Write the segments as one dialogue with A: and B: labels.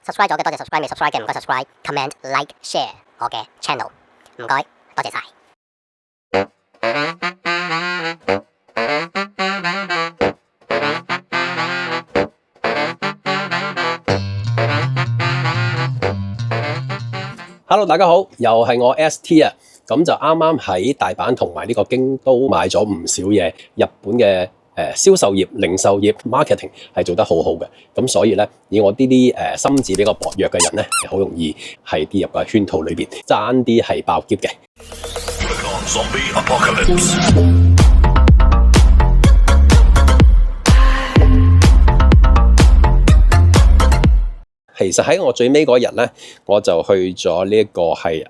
A: subscribe 咗嘅多謝 subscribe， 未 subscribe 嘅唔該 subscribe、comment、like、share 我嘅 channel， 唔該，多謝晒。
B: Hello， 大家好，又係我 ST 啊，咁就啱啱喺大阪同埋呢個京都買咗唔少嘢，日本嘅銷售業、零售業、marketing 係做得好好嘅，咁所以咧，以我呢啲心智比較薄弱嘅人咧，係好容易係跌入個圈套裏邊，爭啲係爆劫嘅。其實喺我最尾嗰日咧，我就去咗呢一個係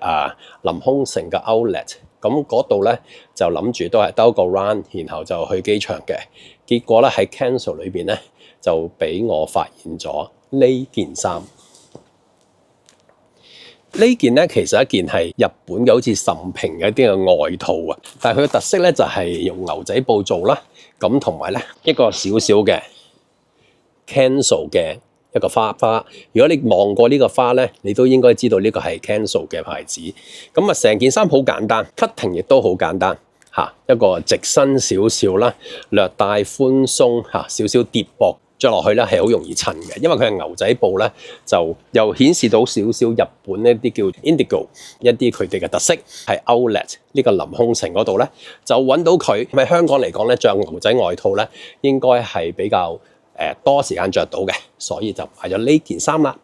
B: 臨空城嘅 Outlet， 咁嗰度咧就諗住都係兜個 round， 然後就去機場嘅。結果咧喺 cancel 裏邊咧就俾我發現咗呢件衫。呢件咧其實一件係日本嘅好似甚平嘅一啲嘅外套啊，但係佢嘅特色咧就係用牛仔布做啦，咁同埋咧一個少少嘅 cancel 嘅一個花，如果你望過呢個花咧，你都應該知道呢個係 cancel 嘅牌子。咁啊，成件衫好簡單 ，cutting 亦都好簡單嚇，一個直身少少啦，略帶寬鬆嚇，少少跌膊，着落去咧係好容易襯嘅，因為佢係牛仔布咧，就又顯示到少少日本一啲叫 Indigo 一啲佢哋嘅特色。係 Outlet 呢個臨空城嗰度咧，就揾到佢。喺香港嚟講咧，着牛仔外套咧，應該係比較多時間着到嘅，所以就買咗呢件衫啦。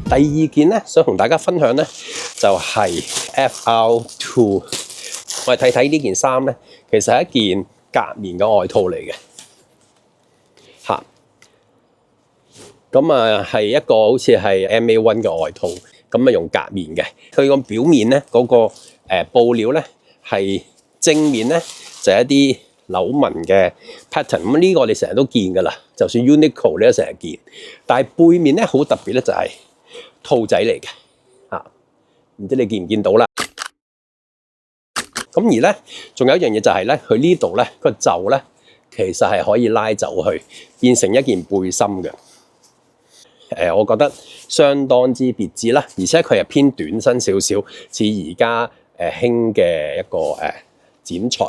B: 第二件咧，想同大家分享咧，就係 FR2。我哋睇睇呢件衫咧，其實係一件夾棉嘅外套嚟嘅。咁啊，係一個好似係 MA1 嘅外套，咁啊用夾棉嘅。佢個表面咧嗰個布料咧係正面咧就係一啲扭紋嘅 pattern。咁呢個我哋成日都見噶啦，就算 Uniqlo 你都成日見。但係背面咧好特別咧，就係兔仔嚟嘅嚇，唔知你見唔見到啦？咁而咧仲有一樣嘢就係咧，佢呢度咧個袖咧其實係可以拉走去變成一件背心嘅。我覺得相當之別緻啦，而且佢係偏短身少少，似而家興嘅一個剪裁。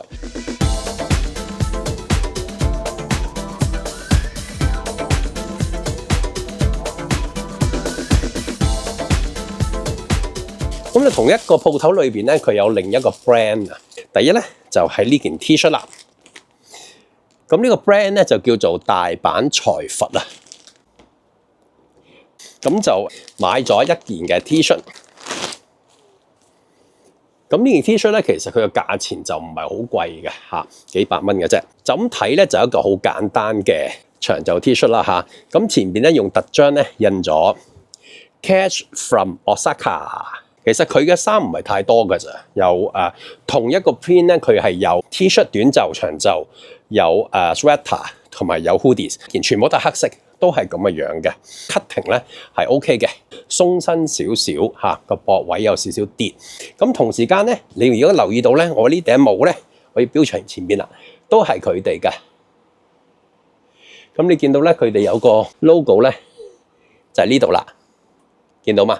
B: 咁就同一個鋪頭裏邊咧，佢有另一個 brand 啊。第一咧就係呢件 T 恤啦。咁呢個 brand 咧就叫做大阪財閥啊。咁就買咗一件嘅 T 恤，咁呢件 T 恤咧，其實佢嘅價錢就唔係好貴嘅嚇，幾百蚊嘅啫。就咁睇咧，就一個好簡單嘅長袖 T 恤啦嚇。咁前邊咧用特章咧印咗 Catch from Osaka。其實佢嘅衫唔係太多㗎咋，有同一個 print 咧，佢係有 T 恤短袖、長袖，有sweater 同埋有 hoodies， 全部都係黑色。都係咁嘅樣嘅 cutting 咧係 OK 嘅，鬆身少少嚇，個膊位有少少跌。咁同時間咧，你如果留意到咧，我呢頂帽咧，我要標長前邊啦，都係佢哋嘅。咁你見到咧，佢哋有個 logo 咧，就係呢度啦，見到嘛？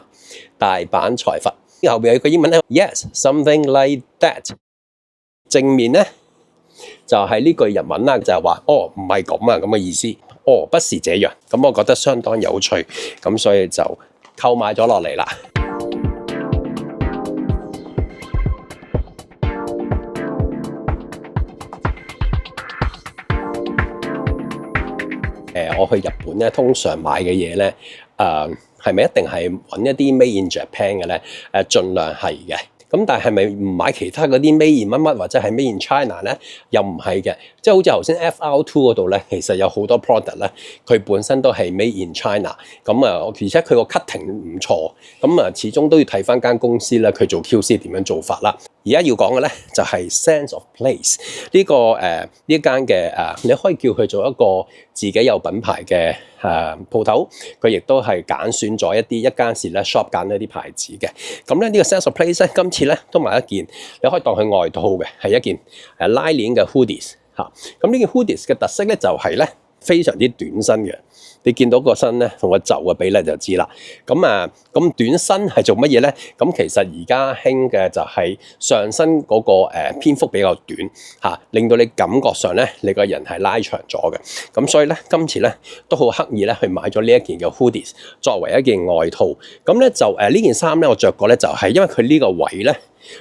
B: 大阪財閥後邊有個英文咧 ，Yes something like that。正面咧就係呢句日文啦，就係話哦唔係咁啊咁嘅意思。哦，不是這樣，咁我覺得相當有趣，咁所以就購買咗落嚟啦。我去日本咧，通常買嘅嘢咧，係咪一定係揾一啲 Made in Japan 嘅咧？盡量係嘅。咁但係咪唔買其他嗰啲 Made in 乜乜或者係 Made in China 咧？又唔係嘅，即係好似頭先 FR2 嗰度咧，其實有好多 product 咧，佢本身都係 Made in China。咁啊，而且佢個 cutting 唔錯。咁啊，始終都要睇翻間公司咧，佢做 QC 點樣做法啦。而家要講嘅咧就係 Sense of Place 呢個呢一間嘅你可以叫佢做一個自己有品牌嘅鋪頭，佢亦都係揀選咗一間時咧 shop 揀一啲牌子嘅。咁咧呢個 Sense of Place 咧，今次咧都買一件，你可以當佢外套嘅，係一件拉鏈嘅 hoodies 嚇。咁呢件 hoodies 嘅特色咧就係咧非常之短身嘅。你見到個身咧同個袖嘅比例就知啦。咁咁短身係做乜嘢咧？咁其實而家興嘅就係上身嗰個篇幅比較短嚇，令到你感覺上咧你個人係拉長咗嘅。咁所以咧今次咧都好刻意咧去買咗呢一件嘅 hoodies 作為一件外套。咁咧就呢件衫咧我着過咧就係因為佢呢個位咧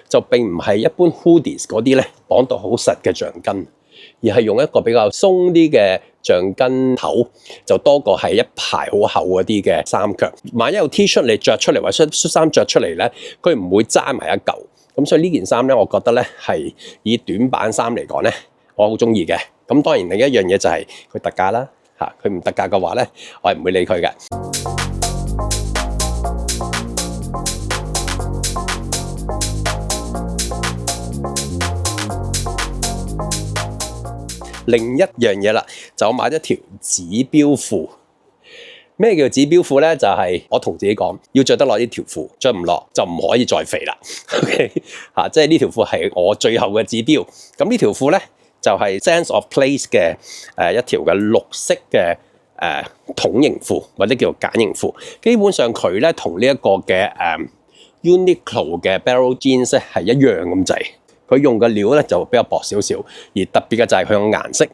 B: 就並唔係一般 hoodies 嗰啲咧綁到好實嘅橡筋，而係用一個比較鬆啲嘅橡筋頭，就多過係一排好厚嗰啲嘅衫腳。萬一有 T 恤你着出嚟或者恤衫着出嚟咧，佢唔會揸埋一嚿。咁所以呢件衫咧，我覺得咧係以短版衫嚟講咧，我好中意嘅。咁當然另一樣嘢就係佢特價啦，嚇佢唔特價嘅話咧，我係唔會理佢嘅。另一樣嘢啦，就我買咗條指標褲。咩叫指標褲咧？就係我同自己講，要着得落呢條褲，着唔落就唔可以再肥啦。OK 即係呢條褲係我最後嘅指標。咁呢條褲咧就係 Sense of Place 嘅一條嘅綠色嘅筒形褲，或者叫做繭形褲。基本上佢咧同呢一個嘅Uniqlo 嘅 Barrel Jeans 咧係一樣咁滯。佢用嘅料咧就比較薄少少，而特別嘅就係佢嘅顏色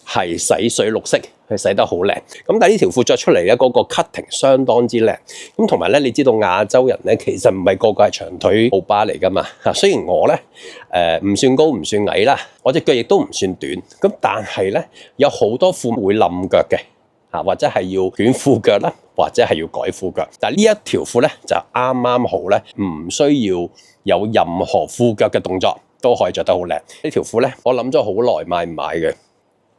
B: 係洗水綠色，佢洗得好靚。咁但係呢條褲着出嚟咧，嗰個 cutting 相當之靚。咁同埋咧，你知道亞洲人咧其實唔係個個係長腿歐巴嚟噶嘛。雖然我咧唔算高唔算矮啦，我隻腳亦都唔算短。咁但係咧有好多褲會冧腳嘅，或者係要捲褲腳啦，或者係要改褲腳。但係呢一條褲咧就啱啱好咧，唔需要有任何褲腳嘅動作，都可以着得好靚。呢條褲咧，我諗咗好耐買唔買嘅，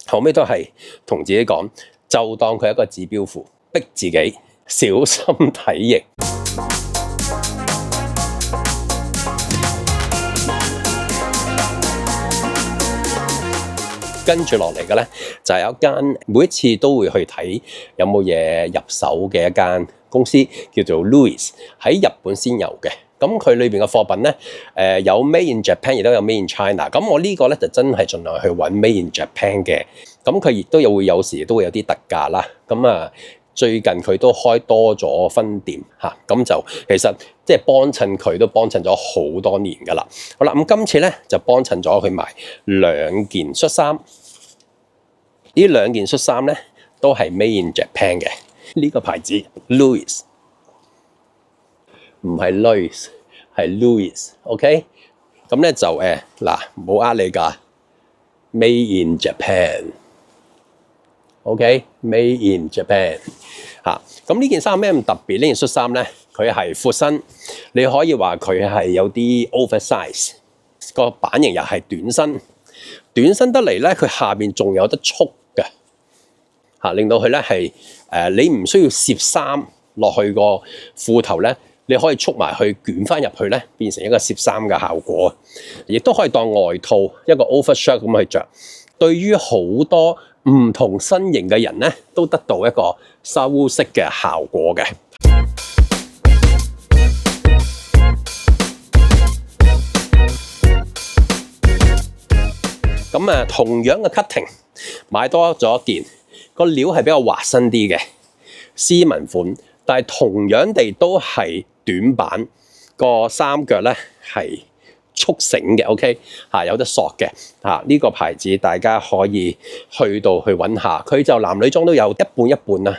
B: 後尾都係同自己講，就當佢係一個指標褲，逼自己小心體型。跟住落嚟嘅咧，就係有一間每一次都會去睇有冇嘢入手嘅一間公司，叫做 Louis， 喺日本先有嘅。咁佢裏邊嘅貨品咧，有 Made in Japan， 亦都有 Made in China。咁我呢個咧就真係盡量去揾 Made in Japan 嘅。咁佢亦都有時都會有啲特價啦。咁最近佢都開多咗分店嚇，咁就其實即係幫襯佢都幫襯咗好多年噶啦。好啦，咁今次咧就幫襯咗佢買兩件恤衫。呢兩件恤衫咧都係 Made in Japan 嘅，呢個牌子 Louis。唔係 Louis， 係 Louis，OK？ 咁咧就嗱，冇呃你㗎 ，Made in Japan，OK？Made in Japan 嚇。咁呢件衫咩咁特別？呢件恤衫咧，佢係闊身，你可以話佢係有啲 oversize， 個版型又係短身，短身得嚟咧，佢下邊仲有得束嘅嚇，令到佢咧係你唔需要攝衫落去個褲頭咧。你可以束埋去捲翻入去咧，變成一個攝衫嘅效果，亦都可以當外套一個 overshirt 咁去着。對於好多唔同身形嘅人咧，都得到一個修飾嘅效果嘅。咁同樣嘅 cutting 買多咗一件，個料係比較滑身啲嘅絲紋款，但係同樣地都係短版，個衫腳咧係束繩嘅 ，OK 有得索嘅呢個牌子大家可以去到去揾下，佢就男女裝都有一半一半啦。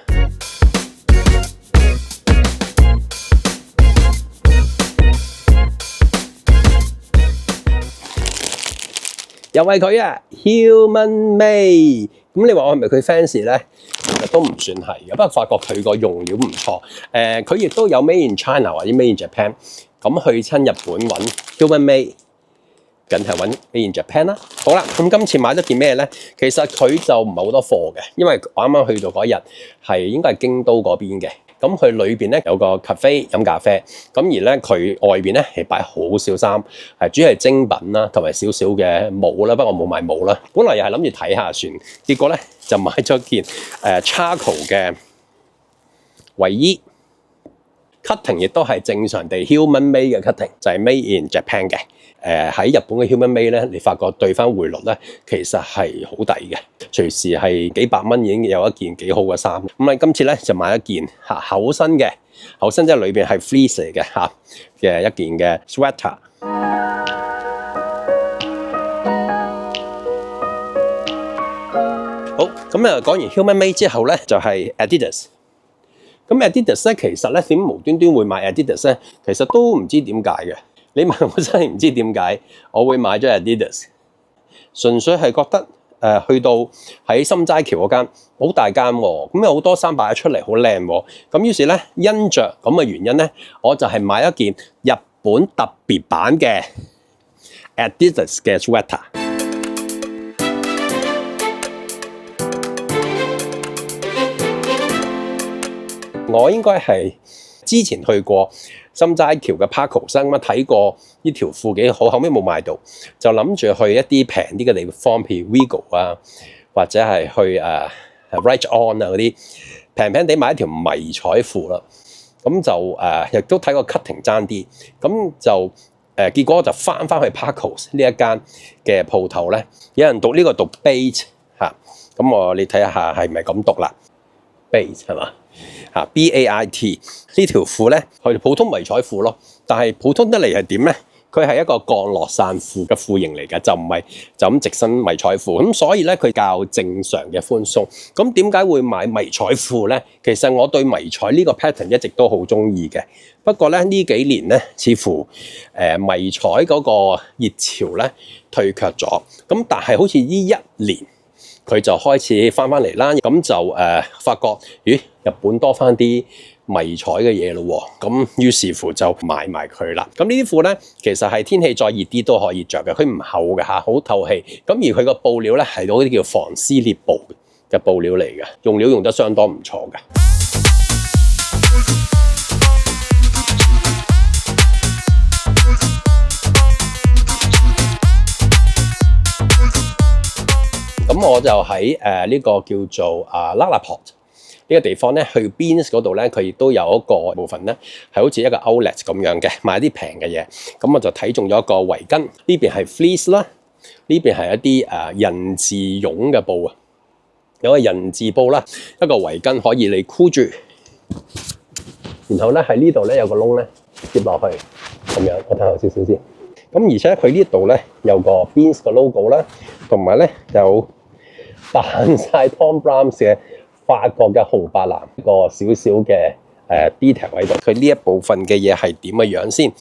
B: 又係佢啊 ，Human Made。咁你話我係咪佢 fans 咧？其實都唔算係嘅，不過發覺佢個用料唔錯。佢亦都有 Made in China 或者 Made in Japan。咁去親日本揾 Human Made， 梗係揾 Made in Japan 啦。好啦，咁今次買咗件咩咧？其實佢就唔係好多貨嘅，因為我啱啱去到嗰日係應該係京都嗰邊嘅。咁佢裏邊咧有個 cafe 飲咖啡，咁而咧佢外邊咧係擺好少衫，主要係精品啦，同埋少少嘅帽啦，不過我冇買帽啦。本來又係諗住睇下算，結果咧就買咗件charcoal 嘅衞衣。cutting 亦都係正常地 human made 嘅 cutting，就係 made in Japan 嘅。喺日本嘅 human made 咧，你發覺對翻匯率咧，其實係好抵嘅，隨時係幾百蚊已經有一件幾好嘅衫。咁啊，今次咧就買一件厚身嘅，厚身即係裏邊係 fleece 嚟嘅嘅一件嘅 sweater。好，咁啊講完 human made 之後咧，就係 Adidas。咁 Adidas 咧，其實咧點無端端會買 Adidas 咧？其實都唔知點解嘅。你問我真係唔知點解我會買咗 Adidas， 純粹係覺得去到喺心齋橋嗰間好大間喎，咁有好多衫擺咗出嚟，好靚喎。咁於是咧，因着咁嘅原因咧，我就係買一件日本特別版嘅 Adidas 嘅 sweater。我應該係之前去過心齋橋嘅 Parco 生咁睇過呢條褲幾好，後尾冇買到，就諗住去一啲平啲嘅地方，譬如 Vigo 啊，或者係去Right On 啊嗰啲平平地買一條迷彩褲啦。咁就亦都睇過 cutting 爭啲，咁就結果我就翻去 Parco 呢一間嘅鋪頭咧，有人讀呢個讀 Bait 嚇，咁你睇下係咪咁讀啦 ？Bait 係嘛？BAIT 呢條褲咧，佢普通迷彩褲咯，但係普通得嚟係點咧？佢係一個降落傘褲嘅褲型嚟嘅，就唔係就咁直身迷彩褲。咁所以咧，佢較正常嘅寬鬆。咁點解會買迷彩褲咧？其實我對迷彩呢個 pattern 一直都好中意嘅。不過咧呢幾年咧，似乎迷彩嗰個熱潮咧退卻咗。咁但係好似呢一年，佢就開始翻嚟啦，咁就發覺，咦，日本多翻啲迷彩嘅嘢咯喎，咁於是乎就買埋佢啦。咁呢啲褲咧，其實係天氣再熱啲都可以着嘅，佢唔厚嘅嚇，好透氣。咁而佢個布料咧係嗰啲叫防撕裂布嘅布料嚟嘅，用料用得相當唔錯嘅。咁我就喺呢個叫做LaLaport 呢個地方咧，去 Beams 嗰度咧，佢亦都有一個部分咧，係好似一個 outlet 咁樣嘅，買啲平嘅嘢。咁我就睇中咗一個圍巾，呢邊係 fleece 啦，呢邊係一啲人字絨嘅布啊，有個人字布啦，一個圍巾可以你箍住，然後咧喺呢度咧有個窿咧接落去，咁樣我睇下少少先。咁而且佢呢度咧有個 Beams 嘅 logo 啦，同埋咧有扮晒 Thom Browne 嘅法國嘅紅白藍一個少少嘅detail 喺度。佢呢一部分嘅嘢係點嘅樣先？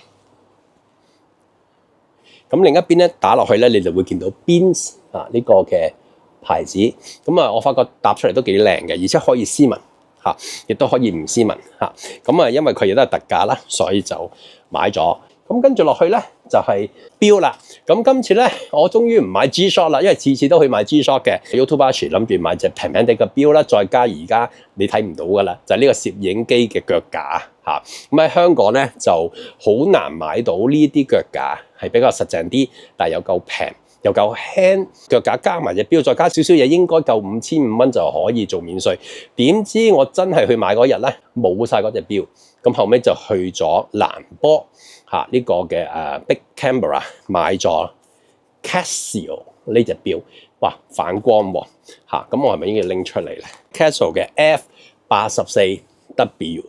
B: 咁另一邊咧打落去咧，你就會見到 Beams 呢個嘅牌子。咁我發覺搭出嚟都幾靚嘅，而且可以斯文嚇，亦都可以唔斯文嚇。咁因為佢亦都係特價啦，所以就買咗。咁跟住落去咧就係錶啦。咁今次咧我終於唔買 G-Shock 啦，因為次次都去買 G-Shock 嘅。Yodobashi 諗住買隻平平地嘅錶啦，再加而家你睇唔到噶啦，就係呢個攝影機嘅腳架嚇。咁喺香港咧就好難買到呢啲腳架，係比較實淨啲，但係又夠平又夠輕，腳架加埋隻錶，再加少少嘢，應該夠5500蚊就可以做免稅。點知我真係去買嗰日咧冇晒嗰隻錶，咁後尾就去咗蘭波。呢個嘅Big Camera 買咗 Casio 呢隻錶，哇反光喎咁我係咪應該拎出嚟咧 ？Casio 嘅 F84W，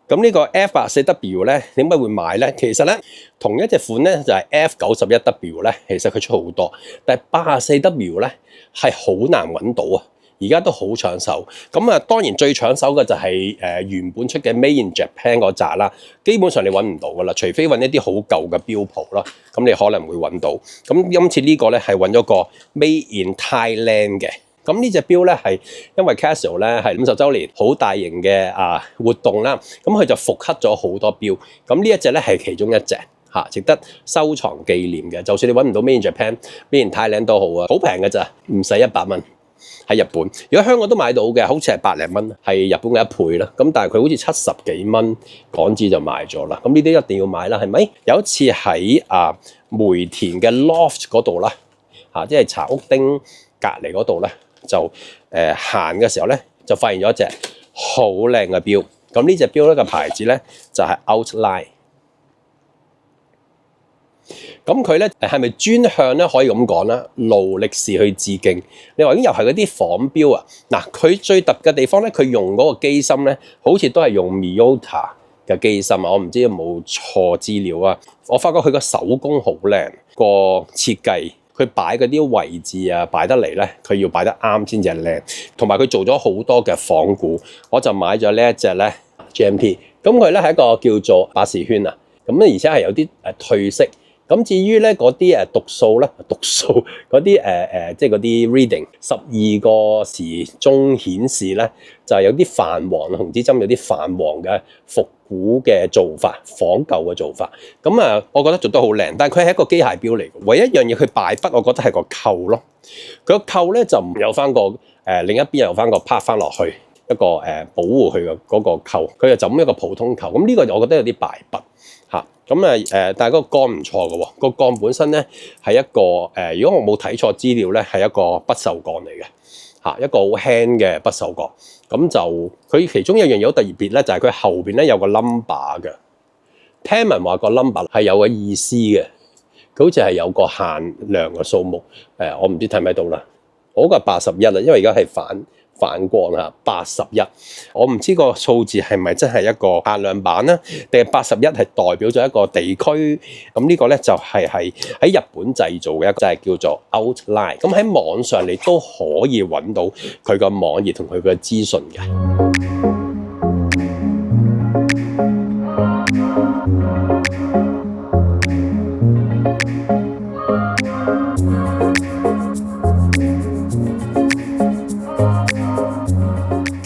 B: 咁呢個 F84W 咧點解會買咧？其實咧同一隻款咧就係 F91W 咧，其實佢出好多，但係84W 咧係好難揾到啊！而家都好搶手，咁當然最搶手嘅就係原本出嘅 Made in Japan 嗰扎啦，基本上你揾唔到噶啦，除非揾一啲好舊嘅錶鋪啦，咁你可能會揾到。咁今次呢個咧係揾咗個 Made in Thailand 嘅，咁呢隻錶咧係因為 Casio 咧係50週年好大型嘅活動啦，咁佢就復刻咗好多錶，咁呢一隻咧係其中一隻值得收藏紀念嘅，就算你揾唔到 Made in Japan、Made in Thailand 都好啊，好平嘅咋，唔使100蚊。喺日本。如果香港都買到嘅，好似係百零蚊，係日本嘅1倍啦。咁但係佢好似70幾蚊港紙就賣咗啦。咁呢啲一定要買啦，係咪？有一次喺梅田嘅 Loft 嗰度啦，即係茶屋丁隔離嗰度咧，就行嘅時候咧，就發現咗一隻好靚嘅錶。咁呢隻錶咧個牌子咧就係 Outline。咁佢咧係咪專向咧可以咁講啦？勞力士去致敬。你話已經又係嗰啲仿錶啊？嗱，佢最特別嘅地方咧，佢用嗰個機芯咧，好似都係用 Miyota 嘅機芯啊！我唔知有冇錯資料啊。我發覺佢個手工好靚，個設計佢擺嗰啲位置啊，擺得嚟咧，佢要擺得啱先至係靚。同埋佢做咗好多嘅仿古，我就買咗呢一隻咧 GMT。咁佢咧係一個叫做百事圈啊，咁咧而且係有啲褪色。咁至於咧嗰啲讀數咧，讀數嗰啲即係嗰啲 reading 12個時鐘顯示咧，就係有啲泛黃，紅指針有啲泛黃嘅復古嘅做法，仿舊嘅做法。咁我覺得做得好靚，但係佢係一個機械錶嚟嘅，唯一一樣嘢佢敗筆，我覺得係個扣咯。佢個扣咧就唔有翻個另一邊有翻個拍翻落去一個保護佢嘅嗰個扣，佢就咁一個普通扣。咁呢個我覺得有啲敗筆。咁但係嗰個桿唔錯嘅喎，個桿本身咧係一個如果我冇睇錯資料咧，係一個不鏽鋼嚟嘅，一個好輕嘅不鏽鋼。咁就佢其中一樣嘢好特別咧，就係佢後邊咧有個 number 嘅。聽聞話個 number 係有個意思嘅，佢好似係有個限量嘅數目。我唔知睇唔睇到啦。我嗰個係81啦，因為而家係反光啊，81。我唔知個數字係咪真係一個限量版咧，定係81係代表咗一個地區？咁呢個咧就係喺日本製造嘅一個，就係叫做 Outline。咁喺網上你都可以揾到佢個網頁同佢嘅資訊嘅。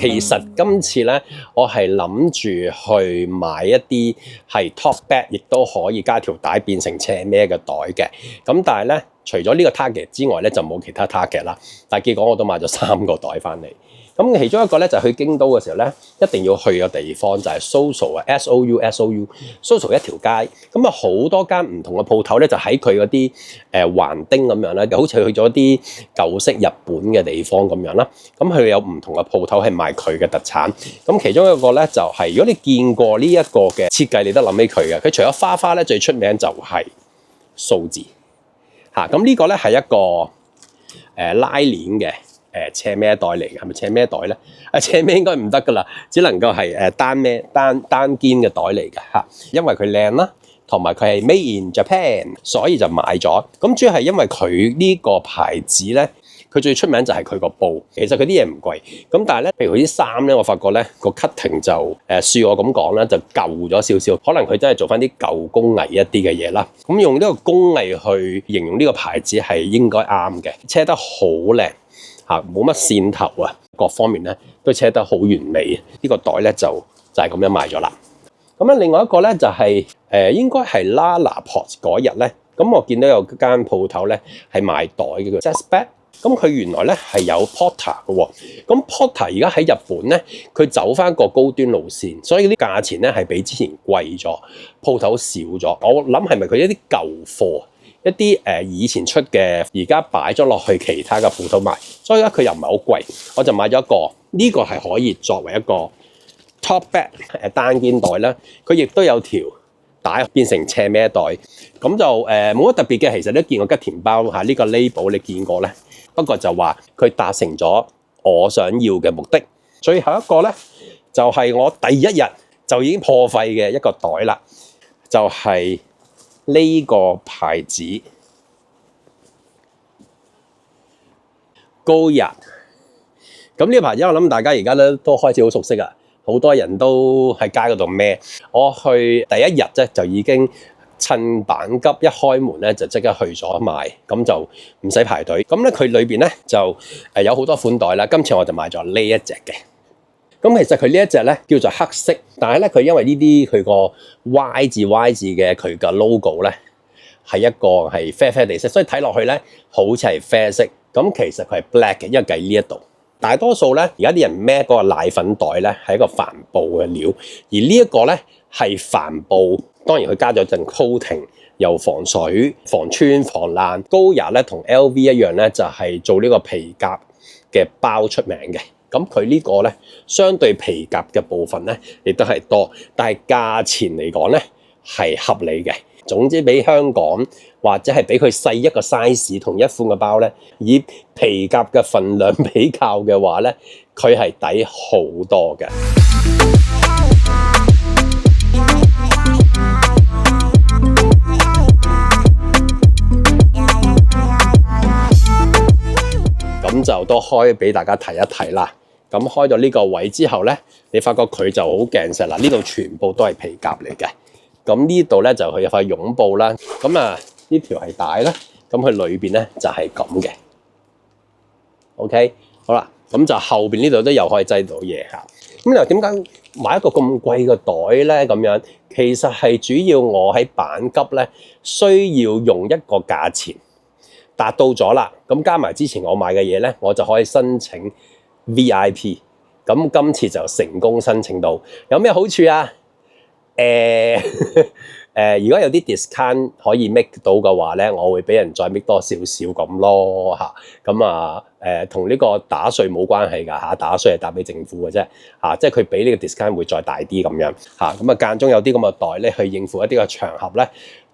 B: 其實今次咧，我係諗住去買一啲係 top bag，亦都可以加條帶變成斜孭嘅袋嘅。咁但係咧，除咗呢個 target 之外咧，就冇其他 target 啦。但係結果我都買咗3個袋翻嚟。咁其中一個咧就係去京都嘅時候咧，一定要去嘅地方就係 Soso 啊 ，Soso 一條街。咁啊好多間唔同嘅鋪頭咧，就喺佢嗰啲橫丁咁樣啦，就好似去咗啲舊式日本嘅地方咁樣啦。咁佢有唔同嘅鋪頭係賣佢嘅特產。咁其中一個咧就係、如果你見過呢一個嘅設計，你都諗起佢嘅。佢除咗花咧，最出名就係數字嚇。咁呢個咧係一個拉鏈嘅。斜孭袋嚟嘅，係咪斜孭袋咧？斜孭應該唔得噶啦，只能夠係單肩嘅袋嚟嘅嚇。因為佢靚啦，同埋佢係 Made in Japan，所以就買咗。咁主要係因為佢呢個牌子咧，佢最出名就係佢個布。其實佢啲嘢唔貴，咁但係咧，譬如佢啲衫咧，我發覺咧個 cutting 就恕我咁講啦，就舊咗少少。可能佢真係做翻啲舊工藝一啲嘅嘢啦。咁用呢個工藝去形容呢個牌子係應該啱嘅，車得好靚。冇乜線頭啊，各方面咧都車得好完美。呢個袋咧就係咁樣賣咗啦。咁另外一個咧就係應該係 LaLaport 嗰日咧，咁我見到有間鋪頭咧係賣袋嘅叫 Zestbag。咁佢原來咧係有 Porter 嘅喎。咁 Porter 而家喺日本咧，佢走翻個高端路線，所以啲價錢咧係比之前貴咗，鋪頭少咗。我諗係咪佢一啲舊貨？一啲以前出嘅，而家擺咗落去其他嘅鋪頭賣，所以咧佢又唔係好貴，我就買咗一個。呢個係可以作為一個 top bag 單肩袋啦。佢亦都有條帶變成斜孭袋，咁就冇乜特別嘅。其實你都見過吉田包呢個 label 你見過咧，不過就話佢達成咗我想要嘅目的。最後一個咧就係我第一日就已經破費嘅一個袋啦，就係呢個牌子高日。咁呢個牌子我諗大家而家咧都開始好熟悉啊，好多人都喺街嗰度孭。我去第一日咧就已經趁板急，一開門咧就即刻去咗買，咁就唔使排隊。咁咧佢裏邊咧就有好多款袋啦。今次我就買咗呢一隻嘅。咁其實佢呢一隻咧叫做黑色，但係咧佢因為呢啲佢個 Y 字嘅佢嘅 logo 咧係一個係啡啡地色，所以睇落去咧好似係啡色，咁其實佢係 black 嘅，因為計呢一度。大多數咧，而家啲人孭嗰個奶粉袋咧係一個帆布嘅料，而呢一個咧係帆布，當然佢加咗陣 coating， 又防水、防穿、防爛。Goya 咧同 LV 一樣咧，就係做呢個皮革嘅包出名嘅。咁佢呢個咧，相對皮革嘅部分咧，亦都係多，但係價錢嚟講咧係合理嘅。總之比香港或者係比佢細一個 size 同一款嘅包咧，以皮革嘅份量比較嘅話咧，佢係抵好多嘅。咁就都開俾大家睇一睇啦。咁開咗呢個位之後咧，你發覺佢就好勁實啦，呢度全部都係皮革嚟嘅。咁呢度咧就佢有塊絨布啦，咁啊呢條係帶啦，咁佢裏邊咧就係咁嘅。OK， 好啦，咁就後邊呢度都又可以擠到嘢嚇。咁又點解買一個咁貴嘅袋咧？咁樣其實係主要我喺板急咧需要用一個價錢達到咗啦，咁加埋之前我買嘅嘢咧，我就可以申請 VIP。咁今次就成功申請到，有咩好處啊？如果有啲 discount 可以 make 到嘅話咧，我會俾人再 make 多少少咁咯嚇。咁啊同呢個打稅冇關係㗎嚇，打稅係打俾政府嘅啫嚇，即係佢俾呢個 discount 會再大啲咁樣嚇。咁啊間中有啲咁嘅袋咧，去應付一啲嘅場合咧，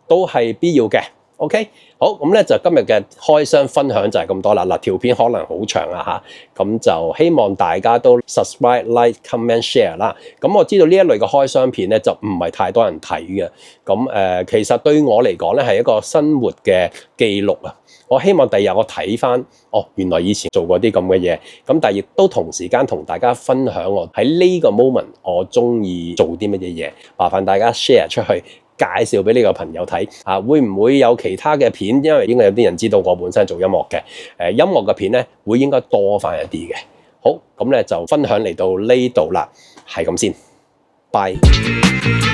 B: 都係必要嘅。OK， 好，咁咧就今日嘅開箱分享就係咁多啦。嗱，條片可能好長啊嚇，咁就希望大家都 subscribe、like、comment、share 啦。咁我知道呢一類嘅開箱片咧就唔係太多人睇嘅。咁其實對我嚟講咧係一個生活嘅記錄啊。我希望第二日我睇翻，原來以前做過啲咁嘅嘢。咁但係亦都同時間同大家分享我喺呢個 moment 我中意做啲乜嘢嘢，麻煩大家 share 出去。介紹俾呢個朋友睇啊，會唔會有其他嘅片？因為應該有啲人知道我本身做音樂嘅，音樂嘅片咧會應該多翻一啲嘅。好，咁咧就分享嚟到呢度啦，係咁先，拜。